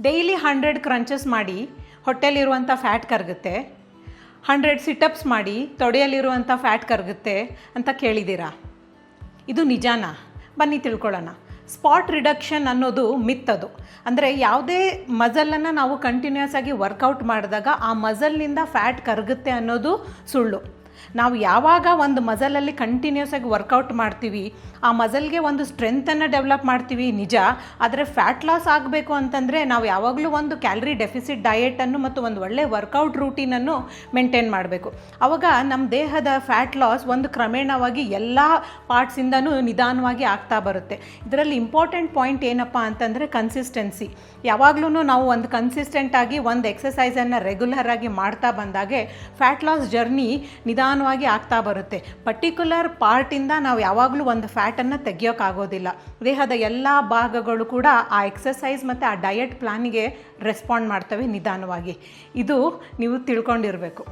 Daily 100 crunches ಮಾಡಿ ಹೊಟ್ಟೆಲಿರುವಂಥ fat ಕರಗುತ್ತೆ, 100 ಸಿಟಪ್ಸ್ ಮಾಡಿ ತೊಡೆಯಲ್ಲಿರುವಂಥ fat ಕರಗುತ್ತೆ ಅಂತ ಕೇಳಿದ್ದೀರಾ? ಇದು ನಿಜಾನಾ? ಬನ್ನಿ ತಿಳ್ಕೊಳ್ಳೋಣ. ಸ್ಪಾಟ್ ರಿಡಕ್ಷನ್ ಅನ್ನೋದು ಮಿತ್. ಅದು ಅಂದರೆ ಯಾವುದೇ ಮಸಲನ್ನು ನಾವು ಕಂಟಿನ್ಯೂಸ್ ಆಗಿ ವರ್ಕೌಟ್ ಮಾಡಿದಾಗ ಆ ಮಸಲ್ನಿಂದ ಫ್ಯಾಟ್ ಕರಗುತ್ತೆ ಅನ್ನೋದು ಸುಳ್ಳು. ನಾವು ಯಾವಾಗ ಒಂದು ಮಸಲಲ್ಲಿ ಕಂಟಿನ್ಯೂಸ್ ಆಗಿ ವರ್ಕೌಟ್ ಮಾಡ್ತೀವಿ, ಆ ಮಸಲ್ಗೆ ಒಂದು ಸ್ಟ್ರೆಂತನ್ನು ಡೆವಲಪ್ ಮಾಡ್ತೀವಿ ನಿಜ. ಆದರೆ ಫ್ಯಾಟ್ ಲಾಸ್ ಆಗಬೇಕು ಅಂತಂದರೆ ನಾವು ಯಾವಾಗಲೂ ಒಂದು ಕ್ಯಾಲರಿ ಡೆಫಿಸಿಟ್ ಡಯೆಟನ್ನು ಮತ್ತು ಒಂದು ಒಳ್ಳೆ ವರ್ಕೌಟ್ ರೂಟೀನನ್ನು ಮೇಂಟೈನ್ ಮಾಡಬೇಕು. ಆವಾಗ ನಮ್ಮ ದೇಹದ ಫ್ಯಾಟ್ ಲಾಸ್ ಒಂದು ಕ್ರಮೇಣವಾಗಿ ಎಲ್ಲ ಪಾರ್ಟ್ಸಿಂದನೂ ನಿಧಾನವಾಗಿ ಆಗ್ತಾ ಬರುತ್ತೆ. ಇದರಲ್ಲಿ ಇಂಪಾರ್ಟೆಂಟ್ ಪಾಯಿಂಟ್ ಏನಪ್ಪ ಅಂತಂದರೆ ಕನ್ಸಿಸ್ಟೆನ್ಸಿ. ಯಾವಾಗಲೂ ನಾವು ಒಂದು ಕನ್ಸಿಸ್ಟೆಂಟಾಗಿ ಒಂದು ಎಕ್ಸಸೈಸನ್ನು ರೆಗ್ಯುಲರ್ ಆಗಿ ಮಾಡ್ತಾ ಬಂದಾಗೆ ಫ್ಯಾಟ್ ಲಾಸ್ ಜರ್ನಿ ನಿಧಾನವಾಗಿ ಆಗ್ತಾ ಬರುತ್ತೆ. ಪರ್ಟಿಕ್ಯುಲರ್ ಪಾರ್ಟಿಂದ ನಾವು ಯಾವಾಗಲೂ ಒಂದು ಫ್ಯಾಟನ್ನು ತೆಗಿಯೋಕ್ಕಾಗೋದಿಲ್ಲ. ದೇಹದ ಎಲ್ಲ ಭಾಗಗಳು ಕೂಡ ಆ ಎಕ್ಸಸೈಸ್ ಮತ್ತು ಆ ಡಯಟ್ ಪ್ಲಾನಿಗೆ ರೆಸ್ಪಾಂಡ್ ಮಾಡ್ತವೆ ನಿಧಾನವಾಗಿ. ಇದು ನೀವು ತಿಳ್ಕೊಂಡಿರಬೇಕು.